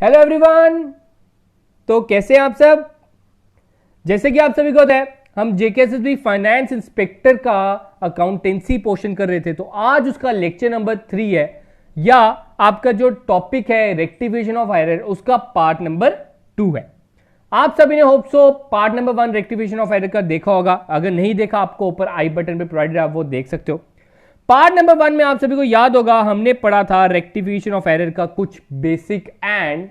Hello everyone. तो कैसे हैं आप सब। जैसे कि आप सभी को पता है हम जेकेएसएसबी फाइनेंस इंस्पेक्टर का अकाउंटेंसी पोर्शन कर रहे थे, तो आज उसका लेक्चर नंबर 3 है, या आपका जो टॉपिक है रेक्टिफिकेशन ऑफ एरर उसका पार्ट नंबर 2 है। आप सभी ने hope so part number 1 rectification of error का देखा होगा। अगर नहीं देखा आपको ऊपर आई बटन पे प्रोवाइडेड है, आप वो देख सकते हो। पार्ट नंबर 1 में आप सभी को याद होगा हमने पढ़ा था रेक्टिफिकेशन ऑफ एरर का कुछ बेसिक एंड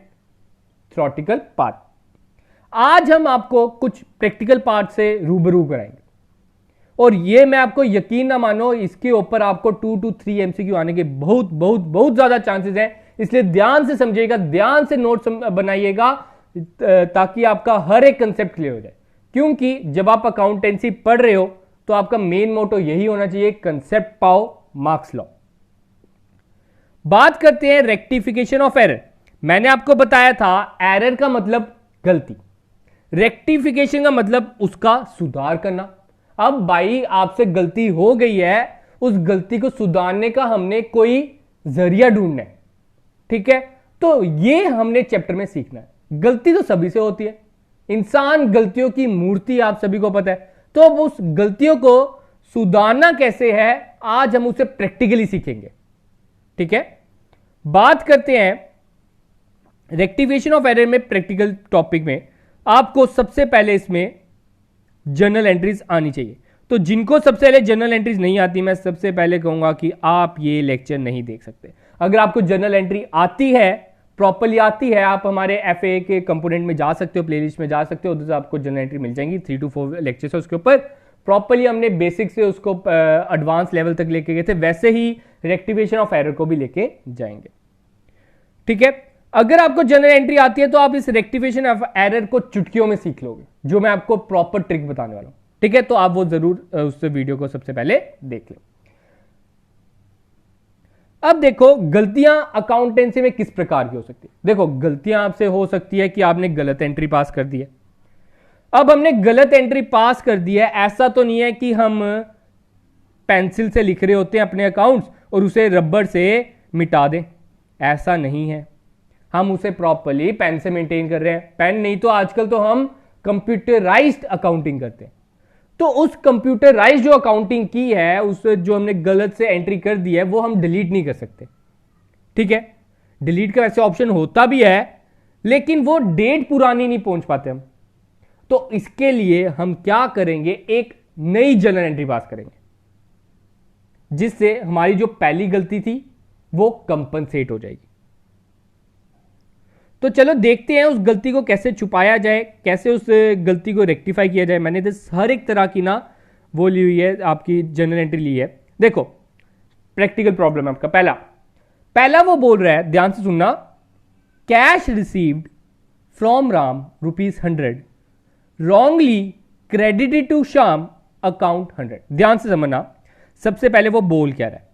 थ्योरेटिकल पार्ट। आज हम आपको कुछ प्रैक्टिकल पार्ट से रूबरू कराएंगे, और ये मैं आपको यकीन ना मानो, इसके ऊपर आपको 2 to 3 एमसीक्यू आने के बहुत बहुत बहुत ज्यादा चांसेस हैं। इसलिए ध्यान से समझिएगा, ध्यान से नोट्स बनाइएगा, ताकि आपका हर एक कंसेप्ट क्लियर हो जाए। क्योंकि जब आप अकाउंटेंसी पढ़ रहे हो तो आपका मेन मोटो यही होना चाहिए, कंसेप्ट पाओ, मार्क्स लो। बात करते हैं रेक्टिफिकेशन ऑफ एरर। मैंने आपको बताया था एरर का मतलब गलती, रेक्टिफिकेशन का मतलब उसका सुधार करना। अब भाई आपसे गलती हो गई है, उस गलती को सुधारने का हमने कोई जरिया ढूंढना है, ठीक है। तो ये हमने चैप्टर में सीखना है। गलती तो सभी से होती है, इंसान गलतियों की मूर्ति, आप सभी को पता है। तो अब उस गलतियों को सुधारना कैसे है, आज हम उसे प्रैक्टिकली सीखेंगे, ठीक है। बात करते हैं रेक्टिफिकेशन ऑफ एरर में। प्रैक्टिकल टॉपिक में आपको सबसे पहले इसमें जर्नल एंट्रीज आनी चाहिए। तो जिनको सबसे पहले जर्नल एंट्रीज नहीं आती, मैं सबसे पहले कहूंगा कि आप ये लेक्चर नहीं देख सकते। अगर आपको जर्नल एंट्री आती है, प्रॉपर्ली आती है, आप हमारे एफए के कंपोनेंट में जा सकते हो, प्लेलिस्ट में जा सकते हो, उधर से आपको जर्नल एंट्री मिल जाएंगी। 3 to 4 लेक्चर्स है उसके ऊपर। प्रॉपर्ली हमने बेसिक से उसको एडवांस लेवल तक लेके गए थे, वैसे ही रेक्टिफिकेशन ऑफ एरर को भी लेके जाएंगे, ठीक है। अगर आपको जनरल एंट्री आती है तो आप इस रेक्टिफिकेशन ऑफ एरर को चुटकियों में सीख लोगे, जो मैं आपको प्रॉपर ट्रिक बताने वाला हूं, ठीक है। तो आप वो जरूर उस वीडियो को सबसे पहले देख लो। अब देखो गलतियां अकाउंटेंसी में किस प्रकार की हो सकती है। देखो गलतियां आपसे हो सकती है कि आपने गलत एंट्री पास कर दी है। अब हमने गलत एंट्री पास कर दी है, ऐसा तो नहीं है कि हम पेंसिल से लिख रहे होते हैं अपने अकाउंट्स और उसे रबर से मिटा दें, ऐसा नहीं है। हम उसे प्रॉपर्ली पेन से मेंटेन कर रहे हैं। पेन नहीं तो आजकल तो हम कंप्यूटराइज्ड अकाउंटिंग करते हैं। तो उस कंप्यूटराइज्ड जो अकाउंटिंग की है, उस जो हमने गलत से एंट्री कर दी है, वो हम डिलीट नहीं कर सकते, ठीक है। डिलीट का वैसे ऑप्शन होता भी है, लेकिन वो डेट पुरानी नहीं पहुंच पाते हम। तो इसके लिए हम क्या करेंगे, एक नई जर्नल एंट्री पास करेंगे, जिससे हमारी जो पहली गलती थी वो कंपनसेट हो जाएगी। तो चलो देखते हैं उस गलती को कैसे छुपाया जाए, कैसे उस गलती को रेक्टिफाई किया जाए। मैंने हर एक तरह की ना वो ली हुई है, आपकी जर्नल एंट्री ली है। देखो प्रैक्टिकल प्रॉब्लम है आपका। पहला वो बोल रहा है, ध्यान से सुनना, cash received from Ram ₹100 wrongly credited to Shyam account 100। ध्यान से समझना, सबसे पहले वो बोल क्या रहा है।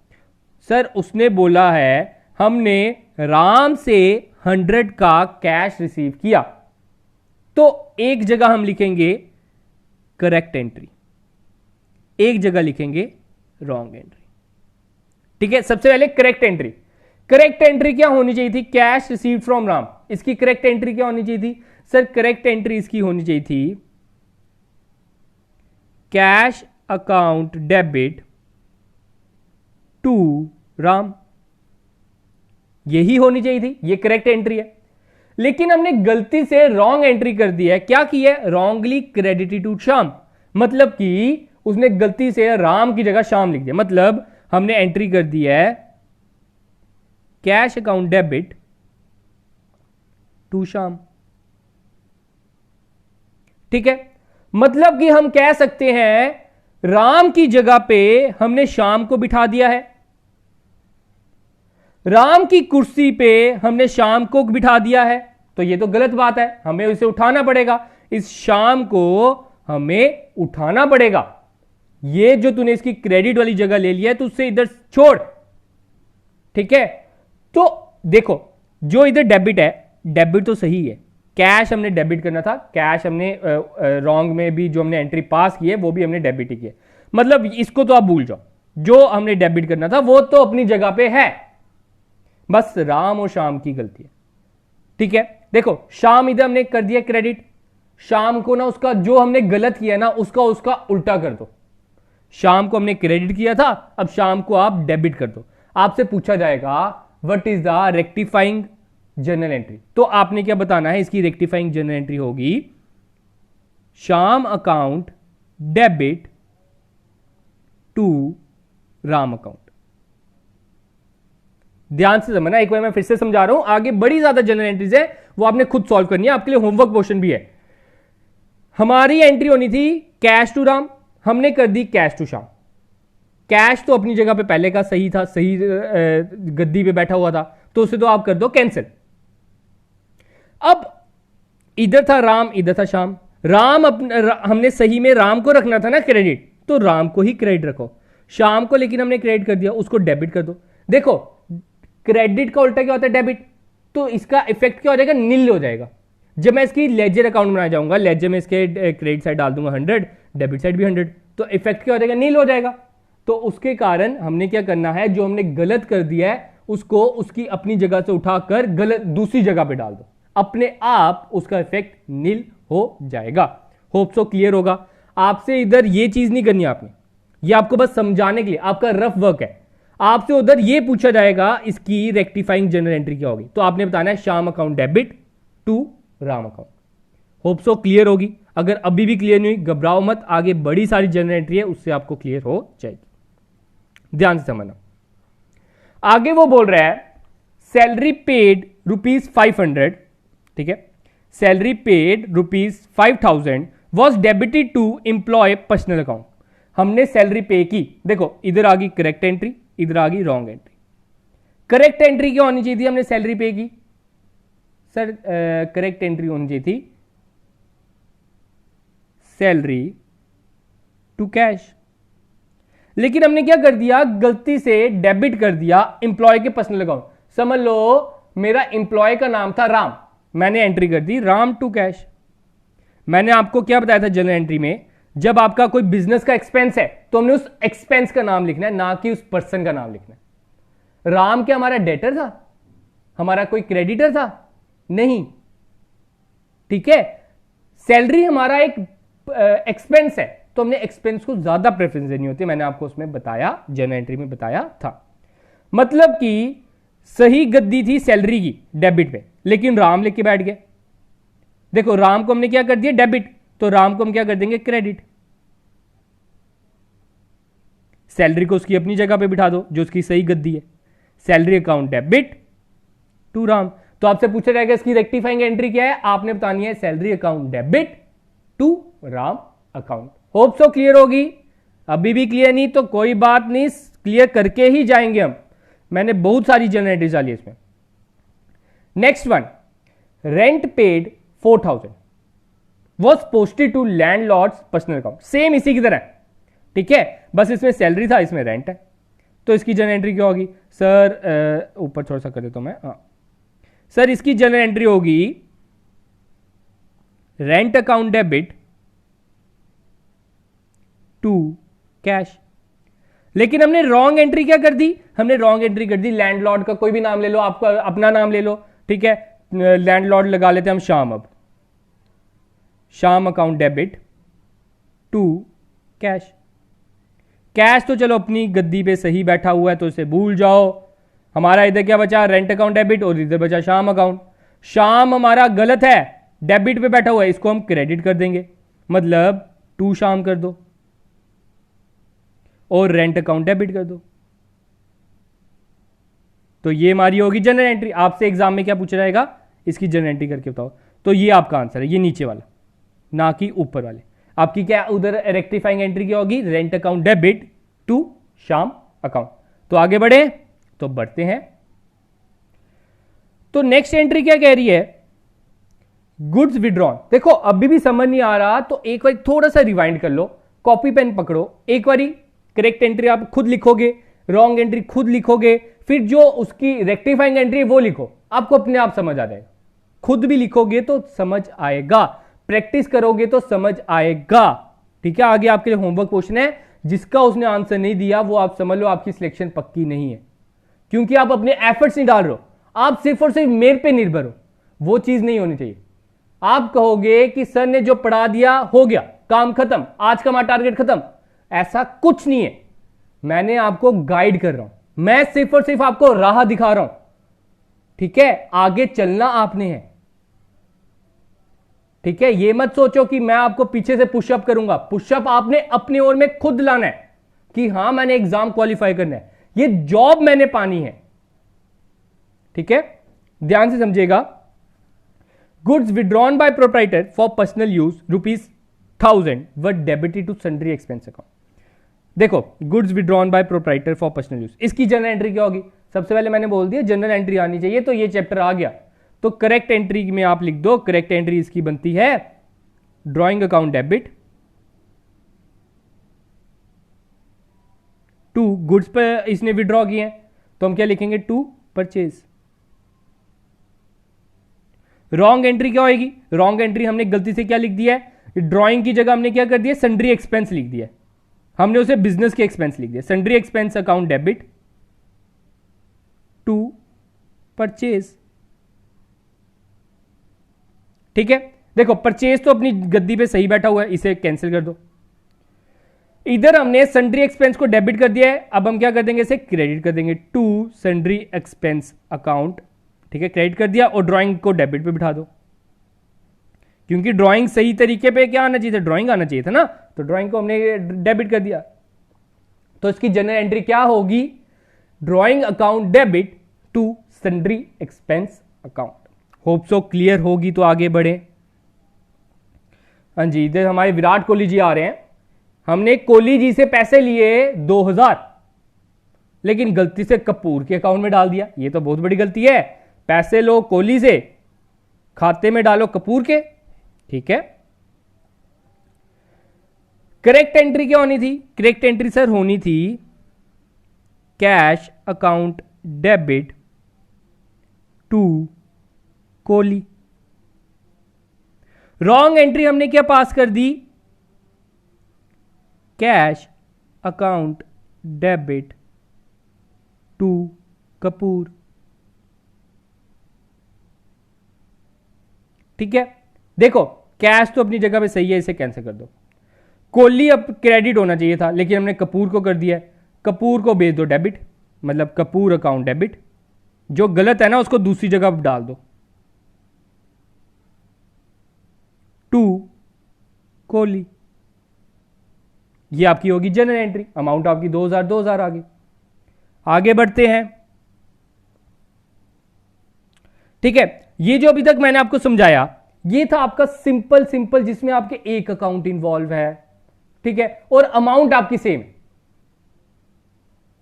सर उसने बोला है हमने राम से 100 का कैश रिसीव किया। तो एक जगह हम लिखेंगे करेक्ट एंट्री, एक जगह लिखेंगे रॉन्ग एंट्री, ठीक है। सबसे पहले करेक्ट एंट्री। करेक्ट एंट्री क्या होनी चाहिए थी, कैश रिसीव्ड फ्रॉम राम। इसकी करेक्ट एंट्री क्या होनी चाहिए थी सर, करेक्ट एंट्री इसकी होनी चाहिए थी cash account debit to Ram, यही होनी चाहिए थी, ये करेक्ट एंट्री है। लेकिन हमने गलती से रॉन्ग एंट्री कर दी है। क्या की है, रॉन्गली क्रेडिटेड टू श्याम, मतलब कि उसने गलती से राम की जगह श्याम लिख दिया। मतलब हमने एंट्री कर दी है cash account debit to Shyam, ठीक है। मतलब कि हम कह सकते हैं राम की जगह पे हमने श्याम को बिठा दिया है, राम की कुर्सी पे हमने श्याम को बिठा दिया है। तो ये तो गलत बात है, हमें इसे उठाना पड़ेगा, इस श्याम को हमें उठाना पड़ेगा। ये जो तूने इसकी क्रेडिट वाली जगह ले लिया है तो उससे इधर छोड़, ठीक है। तो देखो जो इधर डेबिट है, डेबिट तो सही है, कैश हमने डेबिट करना था, कैश हमने रॉन्ग में भी जो हमने एंट्री पास की है वो भी हमने डेबिट ही की है। मतलब इसको तो आप भूल जाओ, जो हमने डेबिट करना था वो तो अपनी जगह पे है, बस राम और श्याम की गलती है। ठीक है, देखो शाम इधर हमने कर दिया क्रेडिट, शाम को ना उसका जो हमने गलत किया ना उसका उल्टा कर दो। शाम को हमने क्रेडिट किया था, अब शाम को आप डेबिट कर दो। आपसे पूछा जाएगा what is the rectifying journal entry, तो आपने क्या बताना है, इसकी रेक्टिफाइंग जर्नल एंट्री होगी Shyam account debit to Ram account. ध्यान से समझना, एक बार मैं फिर से समझा रहा हूं, आगे बड़ी ज्यादा जनरल एंट्रीज है, वो आपने खुद सॉल्व करनी है, आपके लिए होमवर्क पोर्शन भी है। हमारी एंट्री होनी थी कैश टू राम, हमने कर दी कैश टू शाम। कैश तो अपनी जगह पे पहले का सही था, सही गद्दी पे बैठा हुआ था, तो उसे तो आप कर दो कैंसिल। अब इधर था राम, इधर था शाम। हमने सही में राम को रखना था ना क्रेडिट, तो राम को ही क्रेडिट रखो। शाम को लेकिन हमने क्रेडिट कर दिया, उसको डेबिट कर दो। देखो क्रेडिट का उल्टा क्या होता है, डेबिट, तो इसका इफेक्ट क्या हो जाएगा, नील हो जाएगा। जब मैं इसकी लेजर अकाउंट बनाया जाऊंगा, लेजर में इसके क्रेडिट साइड डाल दूंगा 100, डेबिट साइड भी 100, तो इफेक्ट क्या हो जाएगा, नील हो जाएगा। तो उसके कारण हमने क्या करना है, जो हमने गलत कर दिया है उसको उसकी अपनी जगह से उठाकर गलत दूसरी जगह पे डाल दो, अपने आप उसका इफेक्ट नील हो जाएगा। होप सो क्लियर होगा। आपसे इधर ये चीज नहीं करनी आपने, ये आपको बस समझाने के लिए, आपका रफ वर्क है। आपसे उधर ये पूछा जाएगा इसकी रेक्टिफाइंग जनरल एंट्री क्या होगी, तो आपने बताना है Shyam account debit to Ram account. Hope so clear होगी। अगर अभी भी क्लियर नहीं हुई घबराओ मत, आगे बड़ी सारी जनरल एंट्री है, उससे आपको क्लियर हो जाएगी। ध्यान से समझना। आगे वो बोल रहा है सैलरी पेड ₹500, ठीक है, salary paid ₹5000 was debited to employee personal account. हमने सैलरी पे की, देखो इधर आ गई करेक्ट एंट्री, इधर आ गई रॉन्ग एंट्री। करेक्ट एंट्री क्या होनी चाहिए थी, हमने सैलरी पे की, सर करेक्ट एंट्री होनी चाहिए थी सैलरी टू कैश, लेकिन हमने क्या कर दिया, गलती से डेबिट कर दिया एम्प्लॉय के पर्सनल अकाउंट। समझ लो मेरा एम्प्लॉय का नाम था राम, मैंने एंट्री कर दी राम टू कैश। मैंने आपको क्या बताया था जनरल एंट्री में, जब आपका कोई बिजनेस का एक्सपेंस है तो हमने उस एक्सपेंस का नाम लिखना है, ना कि उस पर्सन का नाम लिखना है। राम क्या हमारा डेटर था, हमारा कोई क्रेडिटर था, नहीं, ठीक है। सैलरी हमारा एक एक्सपेंस है, तो हमने एक्सपेंस को ज्यादा प्रेफरेंस देनी होती है, मैंने आपको उसमें बताया, जनरल एंट्री में बताया था। मतलब कि सही गद्दी थी सैलरी की डेबिट पे, लेकिन राम लेके बैठ गए। देखो राम को हमने क्या कर दिया डेबिट, तो राम को हम क्या कर देंगे क्रेडिट। सैलरी को उसकी अपनी जगह पे बिठा दो जो उसकी सही गद्दी है, salary account debit to Ram. तो आपसे पूछा जाएगा इसकी रेक्टिफाइंग एंट्री क्या है, आपने बतानी है salary account debit to Ram account. Hope so clear होगी। अभी भी क्लियर नहीं तो कोई बात नहीं, क्लियर करके ही जाएंगे हम, मैंने बहुत सारी जनरल एंट्रीज डाली इसमें। Next one, rent paid 4000 was posted to landlord's personal account. Same इसी की तरह, ठीक है, बस इसमें सैलरी था, इसमें रेंट है, तो इसकी जनरल एंट्री क्या होगी, सर ऊपर थोड़ा सा कर देता हूं मैं, हाँ सर इसकी जनरल एंट्री होगी rent account debit to cash. लेकिन हमने रॉन्ग एंट्री क्या कर दी, हमने रॉन्ग एंट्री कर दी लैंडलॉर्ड का कोई भी नाम ले लो, आपका अपना नाम ले लो, ठीक है, लैंडलॉर्ड लगा लेते हैं हम शाम। अब Shyam account debit to cash. Cash तो चलो अपनी गद्दी पे सही बैठा हुआ है तो इसे भूल जाओ। हमारा इधर क्या बचा, रेंट अकाउंट डेबिट, और इधर बचा शाम अकाउंट। शाम हमारा गलत है, डेबिट पे बैठा हुआ है, इसको हम क्रेडिट कर देंगे, मतलब टू शाम कर दो और रेंट अकाउंट डेबिट कर दो। तो ये हमारी होगी जनरल एंट्री। आपसे एग्जाम में क्या पूछा जाएगा, इसकी जनरल एंट्री करके बताओ, तो ये आपका आंसर है, ये नीचे वाला, ना कि ऊपर वाले। आपकी क्या उधर रेक्टिफाइंग एंट्री क्या होगी, रेंट अकाउंट डेबिट टू शाम अकाउंट। तो आगे बढ़े, तो बढ़ते हैं। तो नेक्स्ट एंट्री क्या कह रही है, गुड्स विड्रॉन। देखो अभी भी समझ नहीं आ रहा तो एक बार थोड़ा सा रिवाइंड कर लो, कॉपी पेन पकड़ो, एक बारी करेक्ट एंट्री आप खुद लिखोगे, रॉन्ग एंट्री खुद लिखोगे, फिर जो उसकी रेक्टिफाइंग एंट्री है वो लिखो, आपको अपने आप समझ आ जाएगा। खुद भी लिखोगे तो समझ आएगा, प्रैक्टिस करोगे तो समझ आएगा, ठीक है। आगे आपके लिए होमवर्क क्वेश्चन है, जिसका उसने आंसर नहीं दिया वो आप समझ लो आपकी सिलेक्शन पक्की नहीं है, क्योंकि आप अपने एफर्ट्स नहीं डाल रहे हो, आप सिर्फ और सिर्फ मेरे पे निर्भर हो। वो चीज नहीं होनी चाहिए। आप कहोगे कि सर ने जो पढ़ा दिया हो गया, काम खत्म, आज का हमारा टारगेट खत्म, ऐसा कुछ नहीं है। मैंने आपको गाइड कर रहा हूं, मैं सिर्फ और सिर्फ आपको राह दिखा रहा हूं, ठीक है। आगे चलना आपने है, ठीक है। ये मत सोचो कि मैं आपको पीछे से पुशअप करूंगा, पुशअप आपने अपनी ओर में खुद लाना है कि हां मैंने एग्जाम क्वालिफाई करना है, ये जॉब मैंने पानी है, ठीक है। ध्यान से समझिएगा। Goods withdrawn by proprietor for personal use ₹1000 were debited to sundry expense account. देखो, goods withdrawn by proprietor for personal use, इसकी जनरल एंट्री क्या होगी? सबसे पहले मैंने बोल दिया जनरल एंट्री आनी चाहिए, तो ये चैप्टर आ गया। तो करेक्ट एंट्री में आप लिख दो, करेक्ट एंट्री इसकी बनती है drawing account debit to goods पर इसने विड्रॉ किए हैं, तो हम क्या लिखेंगे? To purchase. रॉन्ग एंट्री क्या होगी? रॉन्ग एंट्री हमने गलती से क्या लिख दिया है? ड्रॉइंग की जगह हमने क्या कर दिया? सन्ड्री एक्सपेंस लिख दिया, हमने उसे बिजनेस के एक्सपेंस लिख दिया। Sundry expense account debit to purchase, ठीक है। देखो, परचेज तो अपनी गद्दी पे सही बैठा हुआ है, इसे कैंसिल कर दो। इधर हमने सन्ड्री एक्सपेंस को डेबिट कर दिया है, अब हम क्या कर देंगे? इसे क्रेडिट कर देंगे टू सन्ड्री एक्सपेंस अकाउंट, ठीक है। क्रेडिट कर दिया और ड्राइंग को डेबिट पे बिठा दो, क्योंकि ड्राइंग सही तरीके पे क्या आना चाहिए था? ड्राइंग आना चाहिए था ना, तो ड्राइंग को हमने डेबिट कर दिया। तो इसकी जनरल एंट्री क्या होगी? Drawing account debit to sundry expense account. Hope so clear होगी, तो आगे बढ़े। हाँ जी, इधर हमारे विराट कोहली जी आ रहे हैं। हमने कोहली जी से पैसे लिए 2000, लेकिन गलती से कपूर के अकाउंट में डाल दिया। ये तो बहुत बड़ी गलती है। पैसे लो कोहली से, खाते में डालो कपूर के, ठीक है। करेक्ट एंट्री क्या होनी थी? करेक्ट एंट्री सर होनी थी cash account debit to Kohli. Wrong entry हमने क्या पास कर दी? Cash account debit to Kapoor, ठीक है। देखो, कैश तो अपनी जगह पे सही है, इसे कैंसिल कर दो। कोहली अब क्रेडिट होना चाहिए था, लेकिन हमने कपूर को कर दिया है। कपूर को भेज दो डेबिट, मतलब कपूर अकाउंट डेबिट। जो गलत है ना उसको दूसरी जगह डाल दो, टू कोहली। ये आपकी होगी जनरल एंट्री। अमाउंट आपकी 2000 आ गई। आगे बढ़ते हैं, ठीक है। ये जो अभी तक मैंने आपको समझाया, ये था आपका सिंपल जिसमें आपके एक अकाउंट इन्वॉल्व है, ठीक है, और अमाउंट आपकी सेम है।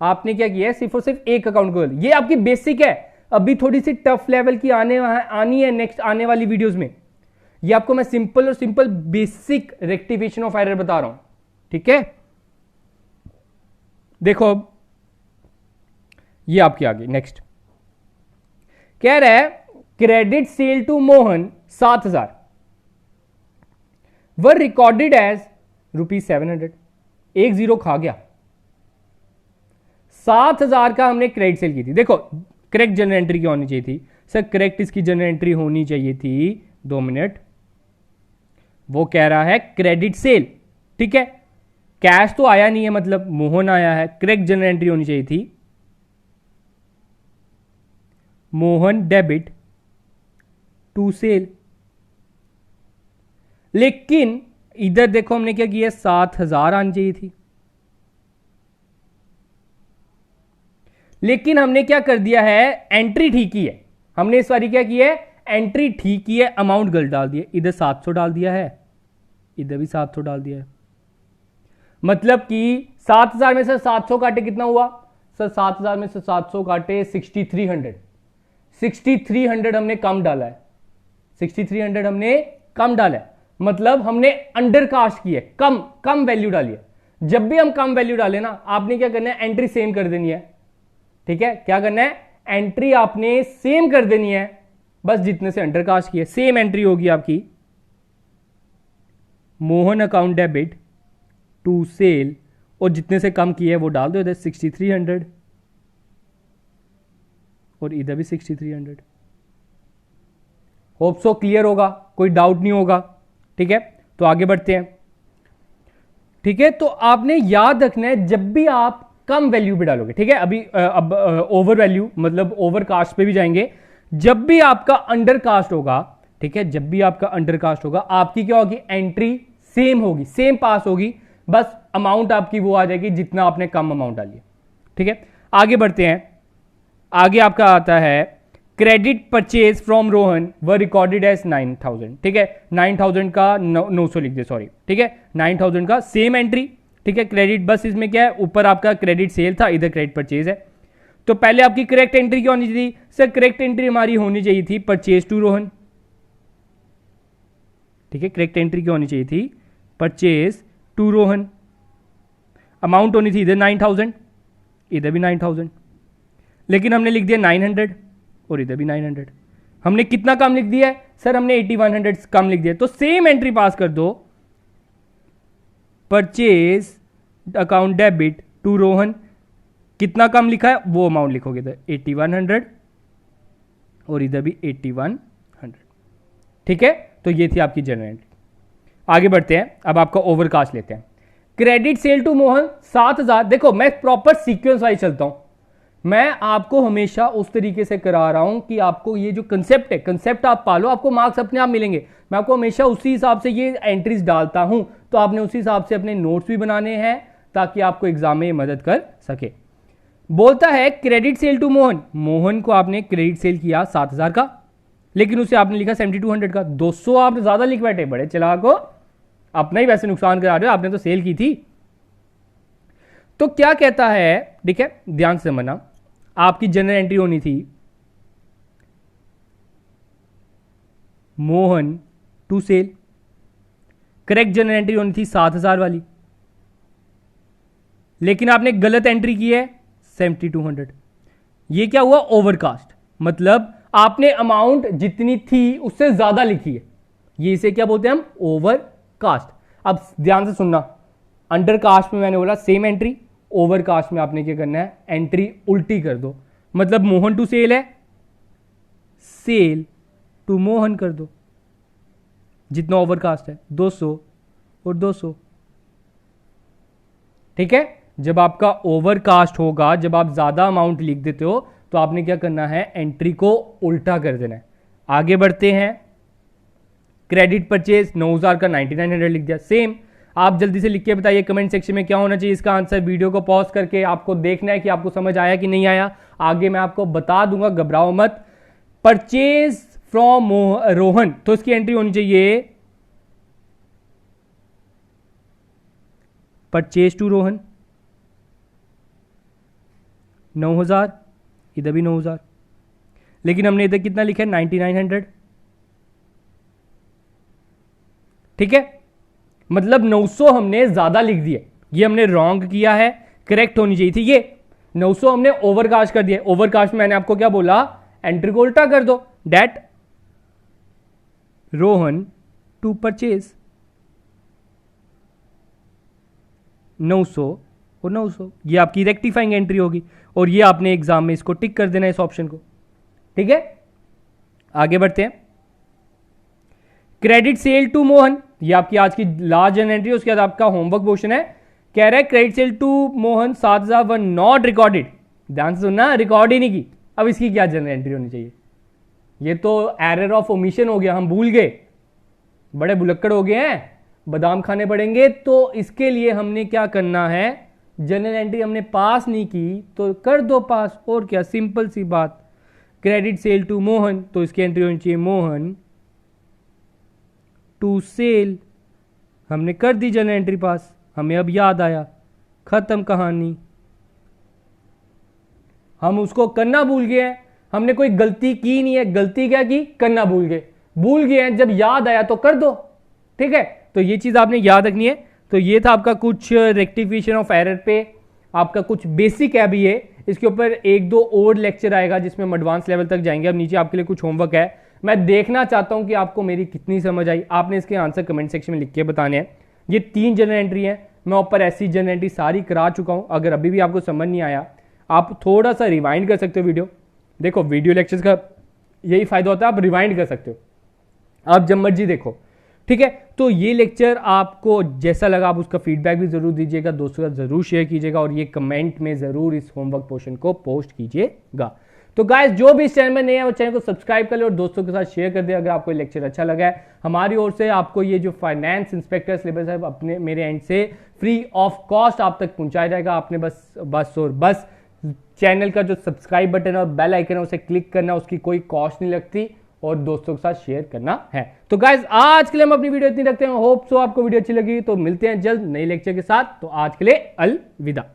आपने क्या किया है? सिर्फ और सिर्फ एक अकाउंट को। ये आपकी बेसिक है। अभी थोड़ी सी टफ लेवल की आनी है नेक्स्ट आने वाली वीडियोस में। ये आपको मैं सिंपल और simple basic rectification of error बता रहा हूं, ठीक है। देखो, ये आपकी आगे नेक्स्ट कह रहा है credit sale to Mohan 7000 were recorded as ₹700। एक जीरो खा गया। 7000 का हमने क्रेडिट सेल की थी। देखो, करेक्ट जनरल एंट्री क्या होनी चाहिए थी? सर करेक्ट इसकी जनरल एंट्री होनी चाहिए थी, 2 मिनट। वो कह रहा है क्रेडिट सेल, ठीक है। कैश तो आया नहीं है, मतलब मोहन आया है। करेक्ट जनरल एंट्री होनी चाहिए थी मोहन डेबिट टू सेल। लेकिन इधर देखो हमने क्या किया? 7000 आनी चाहिए थी, लेकिन हमने क्या कर दिया है? एंट्री ठीक ही है। हमने इस बारी क्या किया है? एंट्री ठीक ही है, अमाउंट गलत डाल दिया। इधर 700 डाल दिया है, इधर भी 700 डाल दिया है। मतलब कि 7000 में से 700 काटे कितना हुआ? सर 7000 में से 700 काटे 6300। 6300 हमने कम डाला है, 6300 हमने कम डाला है, मतलब हमने अंडर कास्ट की है, कम वैल्यू डाली है। जब भी हम कम वैल्यू डालें ना, आपने क्या करना है? एंट्री सेम कर देनी है, ठीक है। क्या करना है? एंट्री आपने सेम कर देनी है, बस जितने से अंडर कास्ट की है सेम एंट्री होगी आपकी। Mohan account debit to sale, और जितने से कम की है वो डाल दो इधर 6300, और इधर भी 6300। होप सो क्लियर होगा, कोई डाउट नहीं होगा। ठीक है, तो आगे बढ़ते हैं। ठीक है, तो आपने याद रखना है जब भी आप कम वैल्यू पे डालोगे, ठीक है, अभी अब ओवर वैल्यू मतलब ओवर कास्ट पे भी जाएंगे। जब भी आपका अंडर कास्ट होगा, ठीक है, जब भी आपका अंडर कास्ट होगा, आपकी क्या होगी, एंट्री सेम होगी, सेम पास होगी, बस अमाउंट आपकी वो आ जाएगी जितना आपने कम अमाउंट डाली है। ठीक है, आगे बढ़ते हैं। आगे आपका आता है credit purchase from Rohan were recorded as 9000। ठीक है, 9000 का 900 लिख दे, सॉरी। ठीक है, 9000 का सेम एंट्री। ठीक है, क्रेडिट, बस इसमें क्या है, ऊपर आपका क्रेडिट सेल था, इधर क्रेडिट परचेज है। तो पहले आपकी करेक्ट एंट्री क्या होनी चाहिए सर? करेक्ट एंट्री हमारी होनी चाहिए थी परचेज टू रोहन। ठीक है, करेक्ट एंट्री क्या होनी चाहिए थी? Purchase to Rohan. अमाउंट होनी थी इधर 9000, इधर भी 9000, लेकिन हमने लिख दिया 900 और इधर भी 900। हमने कितना कम लिख दिया है सर? हमने 8100 कम लिख दिया। तो सेम एंट्री पास कर दो, purchase account debit to Rohan. कितना कम लिखा है वो अमाउंट लिखोगे, इधर 8100 और इधर भी 8100। ठीक है, तो ये थी आपकी जनरल एंट्री। आगे बढ़ते हैं, अब आपका ओवरकास्ट लेते हैं। Credit sale to Mohan 7000। देखो मैं प्रॉपर सीक्वेंस वाइज चलता हूं, मैं आपको हमेशा उस तरीके से करा रहा हूं कि आपको ये जो कंसेप्ट है, कंसेप्ट आप पालो, आपको मार्क्स अपने आप मिलेंगे। मैं आपको हमेशा उसी हिसाब से ये एंट्रीज डालता हूं, तो आपने उसी हिसाब से अपने नोट्स भी बनाने हैं ताकि आपको एग्जाम में मदद कर सके। बोलता है credit sale to Mohan, Mohan को आपने क्रेडिट सेल किया 7000 का, लेकिन उसे आपने लिखा 7200 का। 200 आप ज्यादा लिख बैठे, बड़े चालाक हो, अपना ही वैसे नुकसान करा रहे हो, आपने तो सेल की थी। तो क्या कहता है, ठीक है, ध्यान से समझना, आपकी जनरल एंट्री होनी थी Mohan to sale, correct general entry होनी थी 7000 वाली, लेकिन आपने गलत एंट्री की है 7200। ये क्या हुआ? ओवरकास्ट, मतलब आपने अमाउंट जितनी थी उससे ज्यादा लिखी है, ये इसे क्या बोलते हैं हम? ओवरकास्ट। अब ध्यान से सुनना, अंडर कास्ट में मैंने बोला सेम एंट्री, ओवर कास्ट में आपने क्या करना है? एंट्री उल्टी कर दो। मतलब मोहन टू सेल है, सेल टू मोहन कर दो, जितना ओवर कास्ट है 200 और 200। ठीक है, जब आपका ओवर कास्ट होगा, जब आप ज्यादा अमाउंट लिख देते हो, तो आपने क्या करना है? एंट्री को उल्टा कर देना है। आगे बढ़ते हैं, क्रेडिट परचेज 9000 का 9900 लिख दिया, सेम। आप जल्दी से लिख के बताइए कमेंट सेक्शन में क्या होना चाहिए इसका आंसर। वीडियो को पॉज करके आपको देखना है कि आपको समझ आया कि नहीं आया, आगे मैं आपको बता दूंगा, घबराओ मत। परचेज फ्रॉम रोहन, तो इसकी एंट्री होनी चाहिए परचेज टू रोहन 9000, इधर भी 9000, लेकिन हमने इधर कितना लिखा है? 9900। ठीक है, मतलब 900 हमने ज्यादा लिख दिया, ये हमने रॉन्ग किया है, करेक्ट होनी चाहिए थी ये 900, हमने ओवरकास्ट कर दिया। ओवरकास्ट में मैंने आपको क्या बोला? एंट्री को उल्टा कर दो, डेट रोहन टू परचेज 900 और 900, ये आपकी रेक्टिफाइंग एंट्री होगी, और ये आपने एग्जाम में इसको टिक कर देना है, इस ऑप्शन को। ठीक है, आगे बढ़ते हैं। क्रेडिट सेल टू मोहन, ये आपकी आज की लास्ट जनरल एंट्री है, उसके बाद आपका होमवर्क पोर्शन है। कह रहा है credit sale to Mohan 7000 were not recorded. ध्यान से सुनना, रिकॉर्ड ही नहीं की। अब इसकी क्या जनरल एंट्री होनी चाहिए? ये तो एरर ऑफ ओमिशन हो गया, हम भूल गए, बड़े बुलक्कड़ हो गए हैं, बादाम खाने पड़ेंगे। तो इसके लिए हमने क्या करना है? जनरल एंट्री हमने पास नहीं की तो कर दो पास, और क्या, सिंपल सी बात। क्रेडिट सेल टू मोहन, तो इसकी एंट्री होनी चाहिए मोहन टू सेल, हमने कर दी जनरल एंट्री पास, हमें अब याद आया, खत्म कहानी। हम उसको करना भूल गए हैं, हमने कोई गलती की नहीं है, गलती क्या की? करना भूल गए हैं, जब याद आया तो कर दो। ठीक है, तो ये चीज आपने याद रखनी है। तो ये था आपका कुछ रेक्टिफिकेशन ऑफ एरर पे, आपका कुछ बेसिक है भी ये, इसके ऊपर 1-2 और लेक्चर आएगा जिसमें हम एडवांस लेवल तक जाएंगे। अब नीचे आपके लिए कुछ होमवर्क है, मैं देखना चाहता हूं कि आपको मेरी कितनी समझ आई। आपने इसके आंसर कमेंट सेक्शन में लिख के बताने हैं। ये 3 जनरल एंट्री है, मैं ऊपर ऐसी जनरल एंट्री सारी करा चुका हूं। अगर अभी भी आपको समझ नहीं आया, आप थोड़ा सा रिवाइंड कर सकते हो वीडियो। देखो वीडियो लेक्चर्स का यही फायदा होता है, आप रिवाइंड कर सकते हो। आप जब मर्जी देखो, ठीक है। तो ये लेक्चर आपको जैसा लगा आप उसका फीडबैक भी जरूर दीजिएगा, दोस्तों के साथ जरूर शेयर कीजिएगा और ये कमेंट में जरूर इस होमवर्क पोर्शन को पोस्ट कीजिएगा। तो गाइस जो भी इस चैनल में नए हैं वो चैनल को सब्सक्राइब कर ले और दोस्तों के साथ शेयर कर दे अगर आपको लेक्चर अच्छा लगा है। हमारी ओर से आपको ये जो फाइनेंस इंस्पेक्टर सिलेबस है अपने मेरे एंड से फ्री ऑफ कॉस्ट आप तक पहुंचाया जाएगा। आपने बस चैनल का जो सब्सक्राइब बटन और बेल आइकन है उसे क्लिक करना, उसकी कोई कॉस्ट नहीं लगती और दोस्तों के साथ शेयर करना है। तो गाइस आज के लिए हम अपनी वीडियो इतनी रखते हैं, होप सो आपको वीडियो अच्छी लगी। तो मिलते हैं जल्द नए लेक्चर के साथ, तो आज के लिए अलविदा।